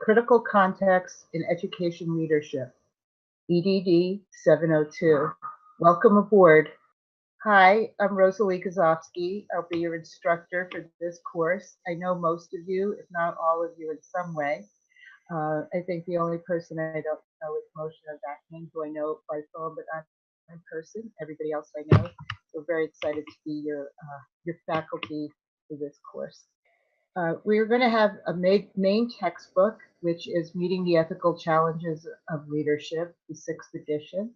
Critical Context in Education Leadership, EDD 702. Welcome aboard. Hi, I'm Rosalie Guzofsky. I'll be your instructor for this course. I know most of you, if not all of you in some way. I think the only person I don't know is Moshe Vakman, who I know by phone, but not in person. Everybody else I know. So very excited to be your faculty for this course. We're going to have a main textbook, which is Meeting the Ethical Challenges of Leadership, the 6th edition,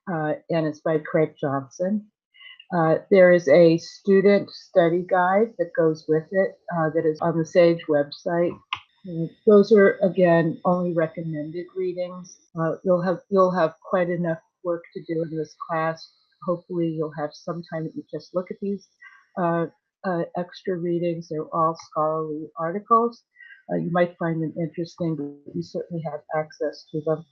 and it's by Craig Johnson. There is a student study guide that goes with it that is on the SAGE website. Those are, again, only recommended readings. You'll have quite enough work to do in this class. Hopefully you'll have some time to just look at these extra readings. They're all scholarly articles. You might find them interesting, but you certainly have access to them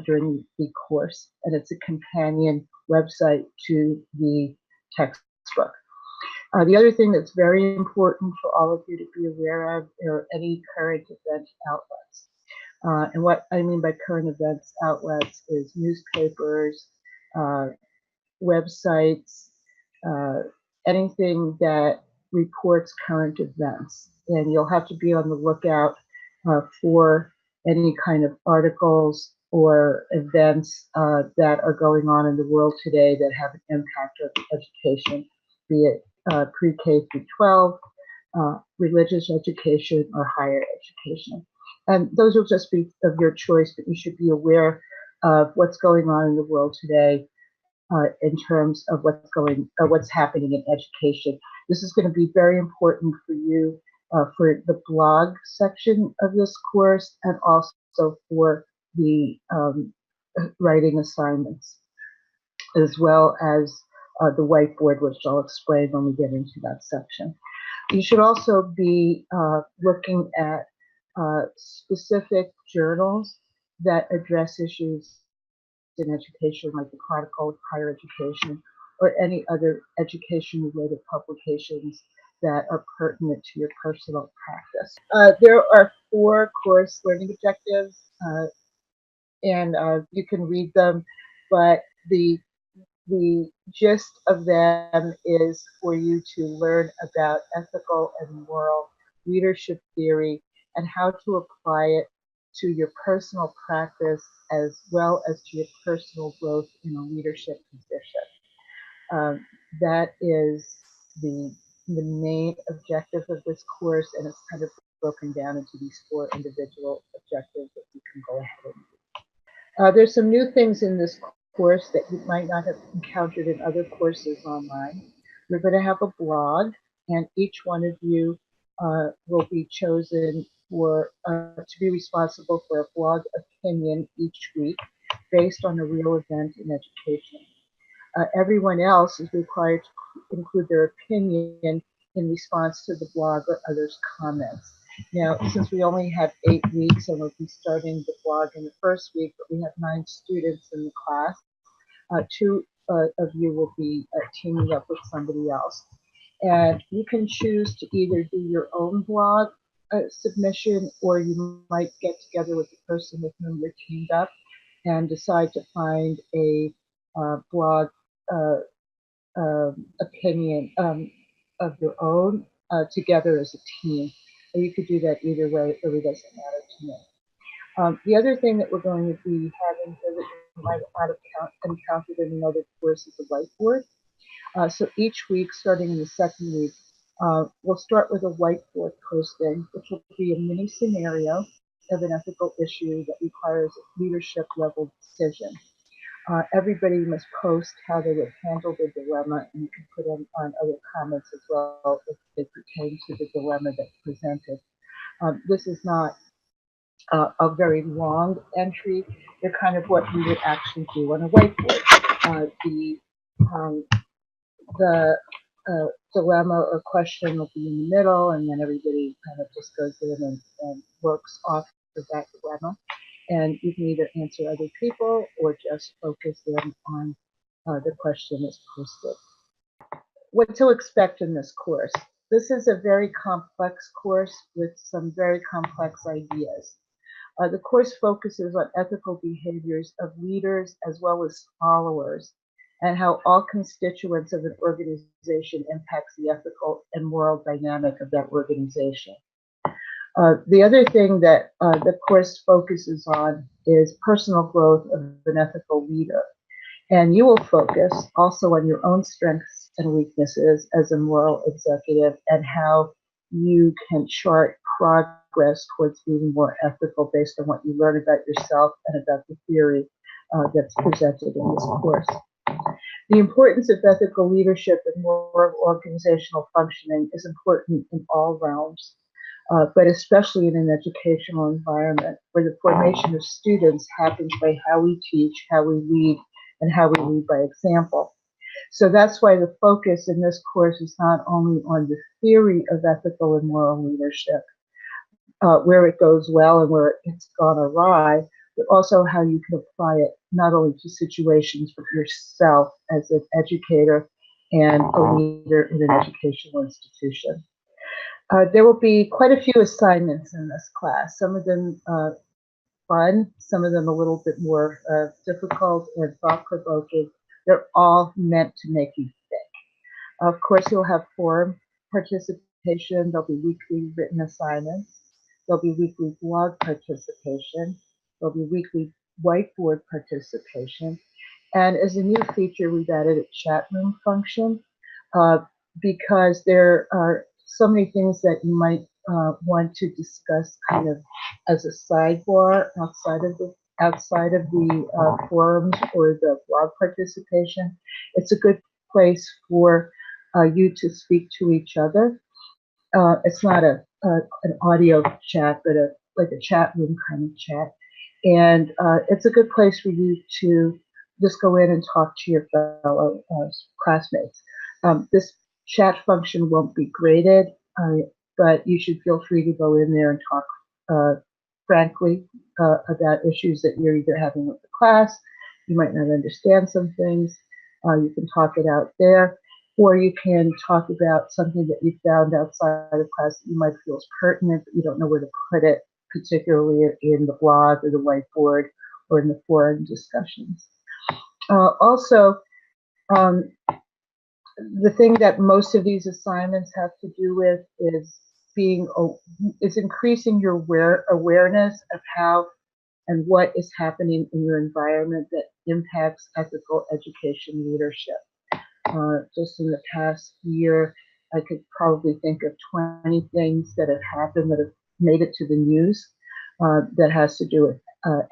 during the course. And it's a companion website to the textbook. The other thing that's very important for all of you to be aware of are any current event outlets. And what I mean by current events outlets is newspapers, websites, anything that reports current events. And you'll have to be on the lookout for any kind of articles or events that are going on in the world today that have an impact on education, be it pre-K through 12, religious education, or higher education. And those will just be of your choice, but you should be aware of what's going on in the world today in terms of what's happening in education. This is going to be very important for you for the blog section of this course, and also for the writing assignments, as well as the whiteboard, which I'll explain when we get into that section. You should also be looking at specific journals that address issues in education, like the Chronicle of Higher Education, or any other education-related publications that are pertinent to your personal practice. There are 4 course learning objectives, and you can read them, but the gist of them is for you to learn about ethical and moral leadership theory and how to apply it to your personal practice as well as to your personal growth in a leadership position. That is the main objective of this course, and it's kind of broken down into these 4 individual objectives that you can go ahead and do. There's some new things in this course that you might not have encountered in other courses online. We're going to have a blog, and each one of you will be chosen to be responsible for a blog opinion each week based on a real event in education. Everyone else is required to include their opinion in response to the blog or others' comments. Now, since we only have 8 weeks and we'll be starting the blog in the first week, but we have 9 students in the class, 2 of you will be teaming up with somebody else. And you can choose to either do your own blog submission, or you might get together with the person with whom you're teamed up and decide to find a blog opinion of your own together as a team. Or you could do that either way. It really doesn't matter to me. The other thing that we're going to be having here that you might not have encountered in another course is a whiteboard. So each week, starting in the 2nd week, we'll start with a whiteboard posting, which will be a mini scenario of an ethical issue that requires a leadership level decision. Everybody must post how they would handle the dilemma, and you can put on other comments as well if they pertain to the dilemma that's presented. This is not a very long entry. They're kind of what we would actually do on a whiteboard. The dilemma or question will be in the middle, and then everybody kind of just goes in and works off of that dilemma. And you can either answer other people or just focus in on the question that's posted. What to expect in this course? This is a very complex course with some very complex ideas. The course focuses on ethical behaviors of leaders as well as followers, and how all constituents of an organization impacts the ethical and moral dynamic of that organization. The other thing that the course focuses on is personal growth of an ethical leader. And you will focus also on your own strengths and weaknesses as a moral executive and how you can chart progress towards being more ethical based on what you learn about yourself and about the theory that's presented in this course. The importance of ethical leadership and moral organizational functioning is important in all realms, but especially in an educational environment where the formation of students happens by how we teach, how we lead, and how we lead by example. So that's why the focus in this course is not only on the theory of ethical and moral leadership, where it goes well and where it's gone awry, but also how you can apply it not only to situations but yourself as an educator and a leader in an educational institution. There will be quite a few assignments in this class, some of them fun, some of them a little bit more difficult and thought-provoking. They're all meant to make you think. Of course, you'll have forum participation. There'll be weekly written assignments. There'll be weekly blog participation. There'll be weekly whiteboard participation. And as a new feature, we've added a chat room function because there are so many things that you might want to discuss kind of as a sidebar outside of the forums or the blog participation. It's a good place for you to speak to each other. It's not an audio chat, but like a chat room kind of chat. And it's a good place for you to just go in and talk to your fellow classmates. This chat function won't be graded, but you should feel free to go in there and talk frankly about issues that you're either having with the class. You might not understand some things. You can talk it out there, or you can talk about something that you found outside of class that you might feel is pertinent, but you don't know where to put it, particularly in the blog or the whiteboard or in the forum discussions. Also, the thing that most of these assignments have to do with is increasing your awareness of how and what is happening in your environment that impacts ethical education leadership. Just in the past year, I could probably think of 20 things that have happened that have made it to the news that has to do with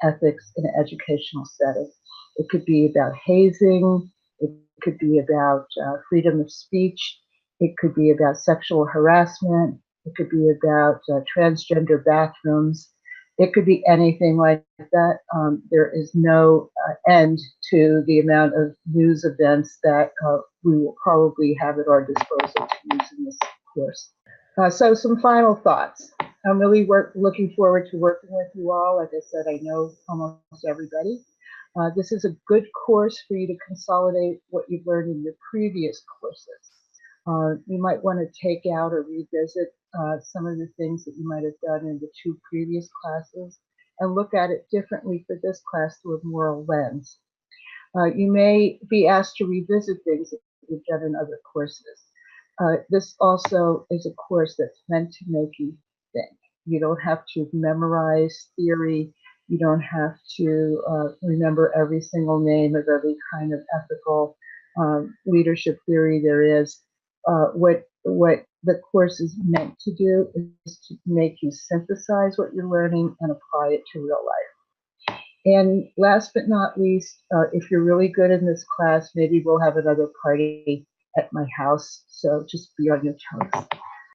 ethics in an educational setting. It could be about hazing. It could be about freedom of speech. It could be about sexual harassment. It could be about transgender bathrooms. It could be anything like that. There is no end to the amount of news events that we will probably have at our disposal to use in this course. So some final thoughts. I'm really looking forward to working with you all. Like I said, I know almost everybody. This is a good course for you to consolidate what you've learned in your previous courses. You might want to take out or revisit some of the things that you might have done in the 2 previous classes and look at it differently for this class through a moral lens. You may be asked to revisit things that you've done in other courses. This also is a course that's meant to make you think. You don't have to memorize theory. You don't have to remember every single name of every kind of ethical leadership theory there is. What the course is meant to do is to make you synthesize what you're learning and apply it to real life. And last but not least, if you're really good in this class, maybe we'll have another party at my house. So just be on your toes.